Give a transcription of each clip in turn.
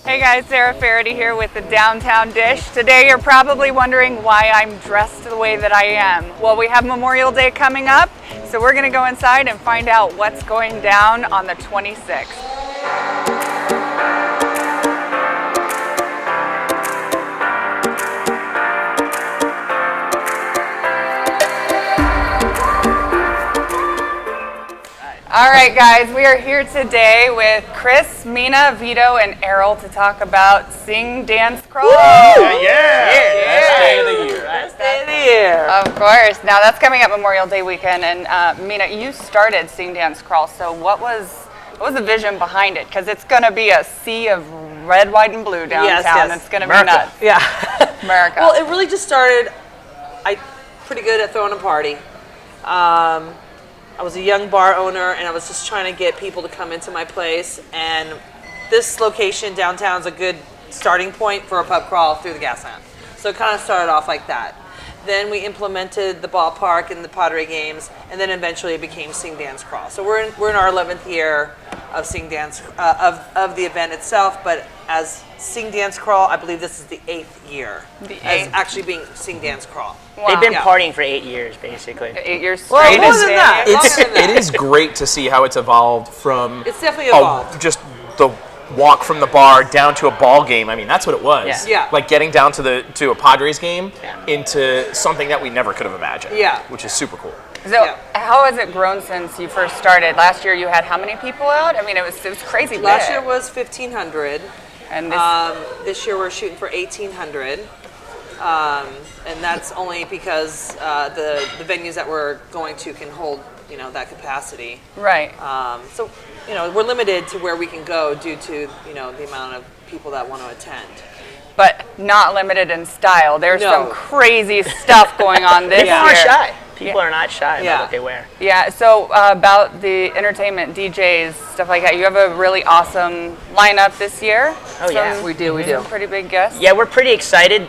Hey guys, Sarah Faraday here with the Downtown Dish. Today you're probably wondering why I'm dressed the way that I am. Well, we have Memorial Day coming up, so we're going to go inside and find out what's going down on the 26th. All right, guys, we are here today with Chris, Mina, Vito, and Errol to talk about Sing, Dance, Crawl. Yeah. Best day of the year. Best day of the year. Of course. Now that's coming up Memorial Day weekend, and Mina, you started Sing, Dance, Crawl. So what was the vision behind it? Because it's going to be a sea of red, white, and blue downtown. Yes. It's going to be nuts. Yeah. America. Well, it really just started. I'm pretty good at throwing a party. I was a young bar owner, and I was just trying to get people to come into my place. And this location downtown is a good starting point for a pub crawl through the Gaslamp. So it kind of started off like that. Then we implemented the ballpark and the Padre games, and then eventually it became Sing Dance Crawl. So we're in our 11th year of Sing Dance of the event itself, but as Sing Dance Crawl, I believe this is the 8th year as actually being Sing Dance Crawl. Wow. They've been partying for 8 years, basically. 8 years straight. Well, more than and- that. It is great to see how it's evolved from It's definitely evolved. just the walk from the bar down to a ball game. I mean, that's what it was. Yeah. Like getting down to a Padres game Yeah. into something that we never could have imagined. Yeah. Which is super cool. So Yeah. how has it grown since you first started? Last year you had how many people out? I mean, it was crazy big. Last year was 1,500. And This year we're shooting for 1,800. And that's only because the venues that we're going to can hold, that capacity. right. So, we're limited to where we can go due to, the amount of people that want to attend. But not limited in style. There's No. some crazy stuff going on this People year. aren't shy. People are not shy Yeah. about what they wear. Yeah, so about the entertainment, DJs, stuff like that, you have a really awesome lineup this year. Oh, yeah. Some- We do. Some pretty big guests. Yeah, we're pretty excited.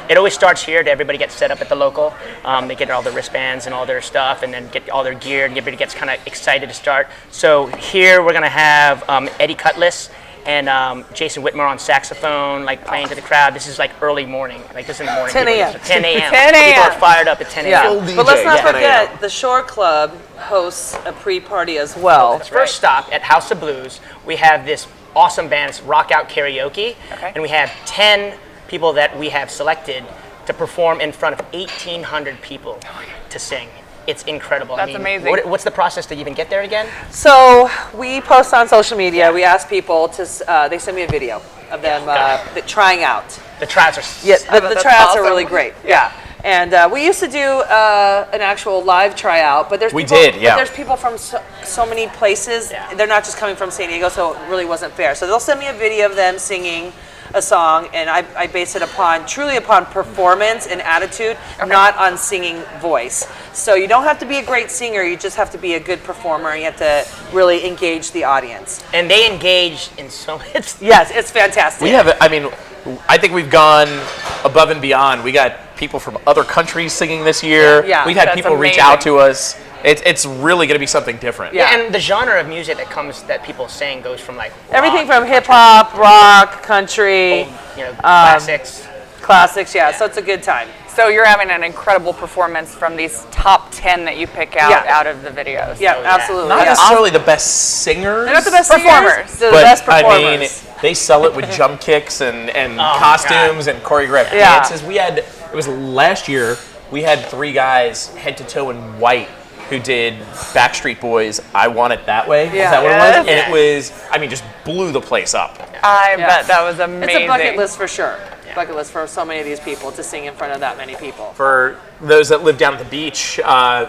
It always starts here. Everybody gets set up at the local. They get all the wristbands and all their stuff, and then get all their gear, and everybody gets kind of excited to start. So here we're gonna have Eddie Cutlass and Jason Whitmer on saxophone, like playing to the crowd. This is like early morning, like this is in the morning. 10 a.m. 10 a.m. 10 a.m. People are fired up at 10 a.m. Full But let's DJ, not 10 a.m. forget, the Shore Club hosts a pre-party as well. First stop at House of Blues, we have this awesome band, it's Rock Out Karaoke, Okay. and we have 10 people that we have selected to perform in front of 1,800 people to sing. It's incredible. That's amazing. What's the process to even get there again? So we post on social media. We ask people to. They send me a video of them trying out. The tryouts are The That's tryouts awesome. are really great. Yeah. And we used to do an actual live tryout, but there's We people, did, yeah. But there's people from so many places. Yeah. They're not just coming from San Diego, so it really wasn't fair. So they'll send me a video of them singing a song, and I base it truly upon performance and attitude, not on singing voice. So you don't have to be a great singer, you just have to be a good performer, and you have to really engage the audience. And they engage in so it's Yes, it's fantastic. I think we've gone above and beyond. We got people from other countries singing this year. Yeah, We've had that's people reach amazing. out to us. It's really going to be something different. Yeah. and the genre of music that people sing goes from like Everything rock, from hip hop, rock, country, classics. classics, yeah, so it's a good time. So you're having an incredible performance from these top 10 that you pick out Yeah. out of the videos. Yeah, yeah. absolutely. Not yeah. necessarily the best singers. They're not the best Performers. singers, they're the but best performers. they sell it with jump kicks and costumes and choreographed Yeah. dances. It was last year, we had 3 guys head to toe in white who did Backstreet Boys, I Want It That Way. Yeah. Is that what Yes. it was? And it was, just blew the place up. I Yeah. bet that was amazing. It's a bucket list for sure. Bucket list for so many of these people to sing in front of that many people. For those that live down at the beach,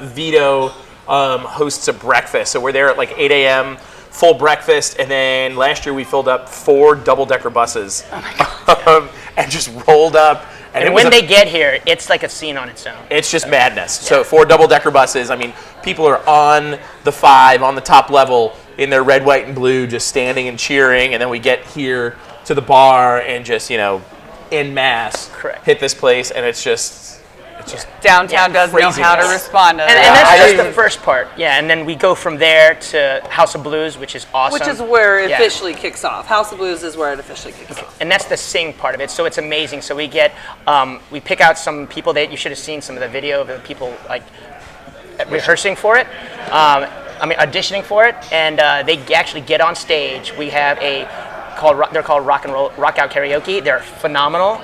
Vito hosts a breakfast. So we're there at like 8 a.m., full breakfast, and then last year we filled up 4 double-decker buses and just rolled up. And when they get here, it's like a scene on its own. It's just madness. So 4 double-decker buses. People are on the 5, on the top level, in their red, white, and blue, just standing and cheering, and then we get here to the bar and just, en masse Correct. hit this place, and it's just Downtown does know how to craziness. respond to And that. that's just the first part, yeah. And then we go from there to House of Blues, which is awesome. Which is where it Yeah. officially kicks off. House of Blues is where it officially kicks off. And that's the sing part of it. So it's amazing. So we get, we pick out some people that you should have seen some of the video of the people like rehearsing for it. Auditioning for it, and they actually get on stage. We have they're called Rock Out Karaoke. They're phenomenal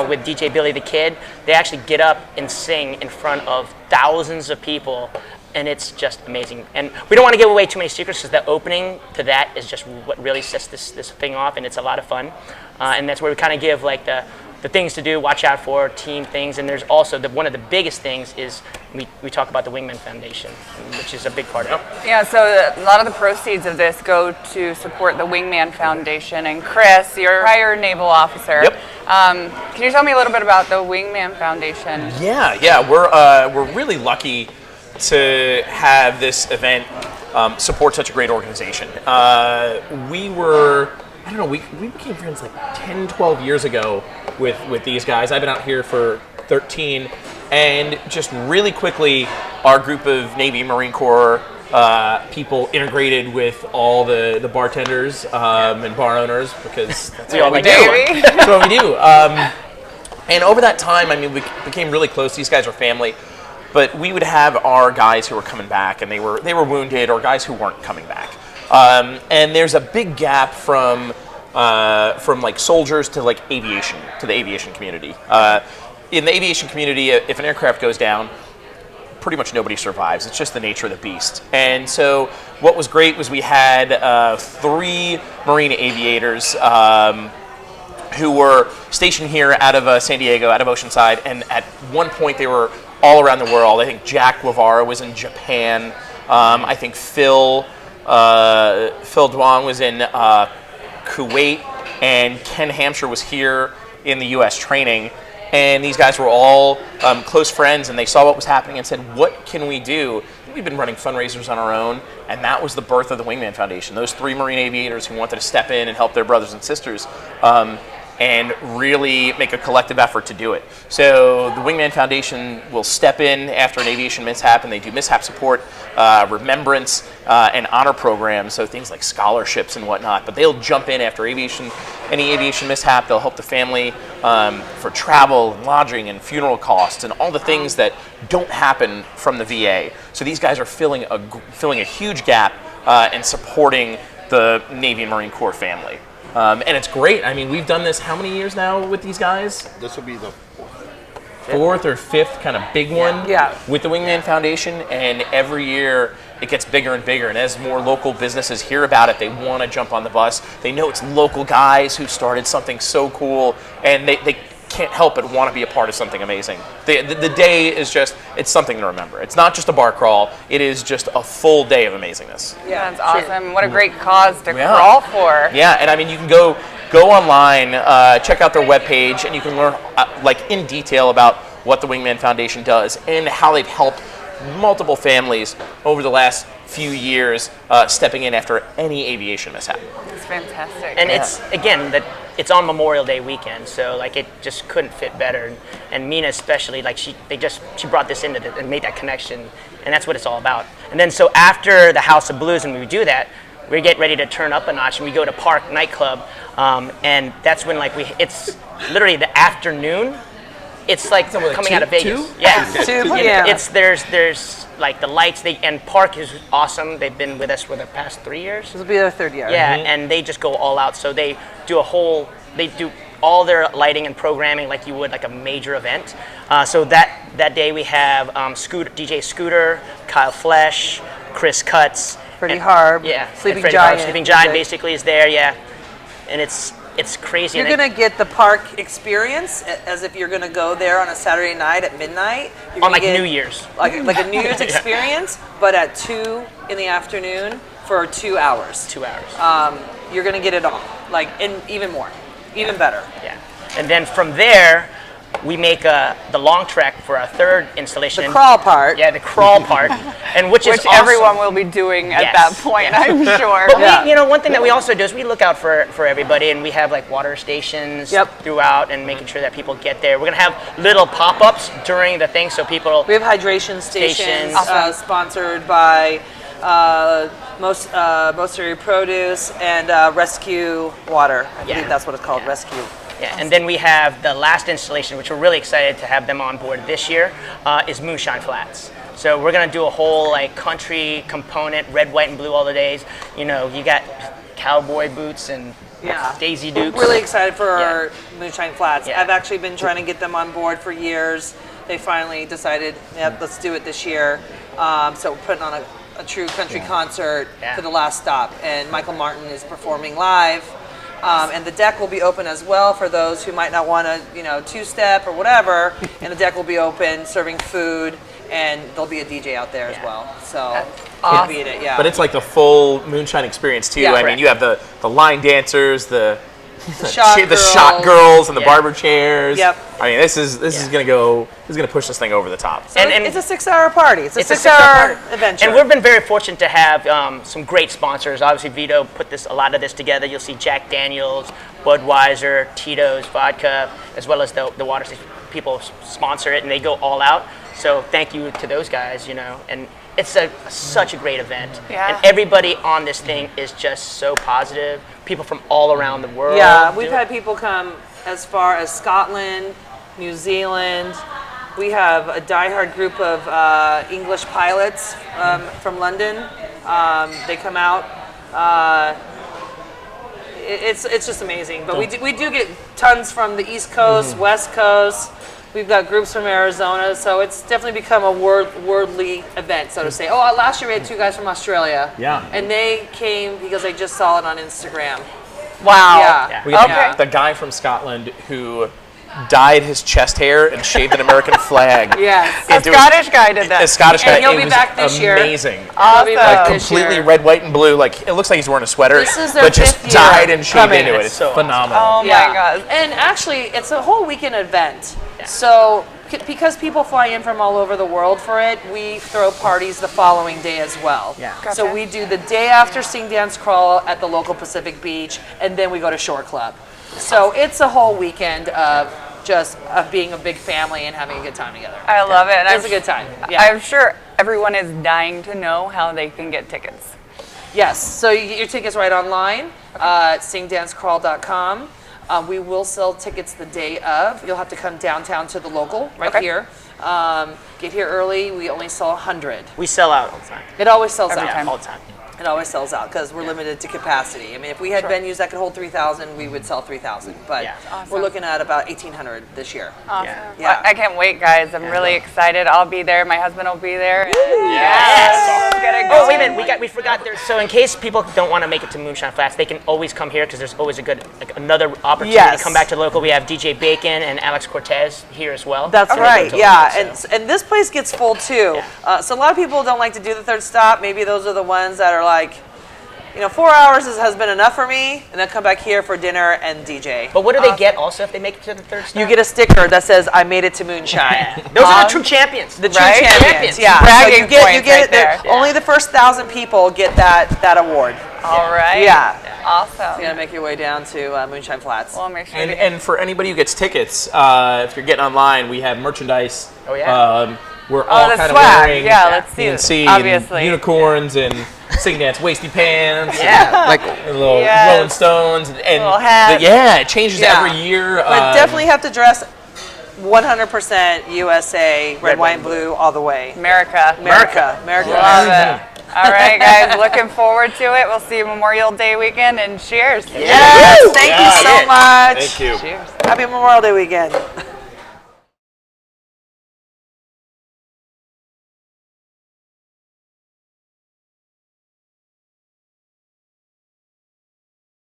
with DJ Billy the Kid. They actually get up and sing in front of thousands of people, and it's just amazing. And we don't want to give away too many secrets because the opening to that is just what really sets this thing off, and it's a lot of fun. And that's where we kind of give like the things to do, watch out for, team things, and there's also one of the biggest things is we talk about the Wingman Foundation, which is a big part of it. Yeah, so a lot of the proceeds of this go to support the Wingman Foundation. And Chris, you're a prior naval officer. Yep. Can you tell me a little bit about the Wingman Foundation? Yeah, we're really lucky to have this event support such a great organization. We became friends like 10, 12 years ago with these guys. I've been out here for 13, and just really quickly, our group of Navy Marine Corps people integrated with all the bartenders and bar owners, because that's what we do. Baby. That's what we do. And over that time, we became really close. These guys are family. But we would have our guys who were coming back, and they were wounded, or guys who weren't coming back. And there's a big gap from like soldiers to like aviation, to the aviation community. In the aviation community, if an aircraft goes down, pretty much nobody survives. It's just the nature of the beast. And so what was great was we had 3 Marine aviators who were stationed here out of San Diego, out of Oceanside, and at one point they were all around the world. I think Jack Guevara was in Japan. I think Phil Duong was in Kuwait, and Ken Hampshire was here in the U.S. training. And these guys were all close friends, and they saw what was happening and said, what can we do? We've been running fundraisers on our own, and that was the birth of the Wingman Foundation. Those 3 Marine aviators who wanted to step in and help their brothers and sisters and really make a collective effort to do it. So the Wingman Foundation will step in after an aviation mishap, and they do mishap support, remembrance, and honor programs, so things like scholarships and whatnot. But they'll jump in after any aviation mishap. They'll help the family for travel and lodging and funeral costs and all the things that don't happen from the VA. So these guys are filling a huge gap and supporting the Navy and Marine Corps family. And it's great. We've done this how many years now with these guys? This will be the 4th or 5th kind of big one Yeah. with the Wingman Foundation, and every year it gets bigger and bigger, and as more local businesses hear about it, they want to jump on the bus. They know it's local guys who started something so cool, and they can't help but want to be a part of something amazing. The day is just, it's something to remember. It's not just a bar crawl, it is just a full day of amazingness. Yeah, that's awesome. What a great cause to Yeah. crawl for. Yeah, and you can go online, check out their webpage, and you can learn in detail about what the Wingman Foundation does and how they've helped multiple families over the last few years stepping in after any aviation mishap. It's fantastic. And it's on Memorial Day weekend, so it just couldn't fit better. And Mina especially, she brought this into and made that connection, and that's what it's all about. And then so after the House of Blues, and we do that, we get ready to turn up a notch, and we go to Park nightclub, and that's when it's literally the afternoon. It's like coming out of Vegas. 2? Yeah. 2 p.m. It's there's the lights. And Park is awesome. They've been with us for the past 3 years. This will be their 3rd year. Yeah, and they just go all out. So they do all their lighting and programming like you would like a major event. So that day we have DJ Scooter, Kyle Flesh, Chris Cutts, Freddie Harb, yeah, Sleeping Freddie Harb. Giant. Sleeping Giant basically is there, yeah, and it's crazy. You're going to get the park experience as if you're going to go there on a Saturday night at midnight. You're on gonna get New Year's. Like a New Year's experience, but at 2 in the afternoon for 2 hours. 2 hours. You're going to get it all, and even more, even better. Yeah, and then from there, we make the long trek for our third installation. The crawl part. Yeah, the crawl part, and which is Which awesome. everyone will be doing at Yes, that point, yes. I'm sure. But Yeah. we, one thing that we also do is we look out for everybody, and we have like water stations Yep. throughout, and making sure that people get there. We're gonna have little pop-ups during the thing, so people. We have hydration stations, Stations. Awesome. sponsored by Mosteri Produce and Rescue Water. I Yeah. believe that's what it's called, Yeah. Rescue. Yeah, and then we have the last installation, which we're really excited to have them on board this year, is Moonshine Flats. So we're gonna do a whole like country component, red, white, and blue all the days. You got cowboy boots and Yeah. Daisy Dukes. Really excited for Yeah. our Moonshine Flats. Yeah. I've actually been trying to get them on board for years. They finally decided, yep, let's do it this year. So we're putting on a true country concert Yeah. for the last stop, and Michael Martin is performing live. And the deck will be open as well for those who might not want to, two-step or whatever. And the deck will be open, serving food, and there'll be a DJ out there as well. So can't beat it, yeah. But it's like the full moonshine experience too. Yeah. I mean, you have the line dancers, the shot the shot girls. girls and the Yeah. barber chairs. Yep. I mean, this is gonna push this thing over the top. So and- it's a 6-hour party. It's a It's a 6-hour 6-hour adventure. And we've been very fortunate to have some great sponsors. Obviously, Vito put a lot of this together. You'll see Jack Daniels, Budweiser, Tito's Vodka, as well as the water station people sponsor it, and they go all out. So thank you to those guys, and it's such a great event. Yeah. And everybody on this thing is just so positive. People from all around the world. Yeah, we've do had it. people come as far as Scotland, New Zealand. We have a diehard group of English pilots from London. They come out. It's just amazing. But we do get tons from the East Coast, West Coast. We've got groups from Arizona, so it's definitely become a worldly event, so to say. Oh, last year we had 2 guys from Australia. Yeah. And they came because they just saw it on Instagram. Wow. Yeah. Yeah. We got Okay. the guy from Scotland who dyed his chest hair and shaved an American flag. Yes. A It was- Scottish guy did A that. Scottish guy. And he'll it be was back this year. amazing. I'll be back Awesome. this Completely year. red, white, and blue. Like it looks like he's wearing a sweater, This is their but just 5th year dyed and shaved coming. into it. It's It's so awesome. phenomenal. Oh my God. And actually, it's a whole weekend event. So because people fly in from all over the world for it, we throw parties the following day as well. Yeah. So Gotcha. we do the day after Sing Dance Crawl at the local Pacific Beach, and then we go to Shore Club. So it's a whole weekend of just being a big family and having a good time together. I love it. And It's a good time. Yeah. I'm sure everyone is dying to know how they can get tickets. Yes, so you get your tickets right online at singdancecrawl.com. We will sell tickets the day of. You'll have to come downtown to the local right Okay. here. Get here early. We only sell 100. We sell out all the time. It always sells Every out. time. All the time. It always sells out because we're limited to capacity. I mean, if we had venues that could hold 3,000, we would sell 3,000. But Yeah. we're looking at about 1,800 this year. Awesome. Yeah. I can't wait, guys. I'm really excited. I'll be there. My husband will be there. Yes. Yes. Get it Oh, wait a going. minute. We forgot there. So in case people don't want to make it to Moonshine Flats, they can always come here because there's always another opportunity Yes. to come back to the local. We have DJ Bacon and Alex Cortez here as well. That's And they right, go to yeah. local, so. And this place gets full too. So a lot of people don't like to do the third stop. Maybe those are the ones that are like, 4 hours has been enough for me, and then come back here for dinner and DJ. But what do they get also if they make it to the third stop? You get a sticker that says "I made it to Moonshine." Those are the true champions. The true Right? champions, yeah. Bragging so you get points it right there. there. Only the first 1,000 people get that award. All right. Yeah. Awesome. You gotta make your way down to Moonshine Flats. We'll make sure. And for anybody who gets tickets, if you're getting online, we have merchandise. Oh, yeah. We're all the kind of swag. wearing Yeah, let's see it. PNC Obviously. and unicorns and Sing Dance wasty pants. Yeah. Like little Yes. Rolling Stones and Little hats. it changes Yeah. every year. But definitely have to dress 100% USA, red, white, and blue, all the way. America. America. Love it. All right, guys. Looking forward to it. We'll see you Memorial Day weekend, and cheers. Yes, thank you so much. Thank you. Cheers. Happy Memorial Day weekend.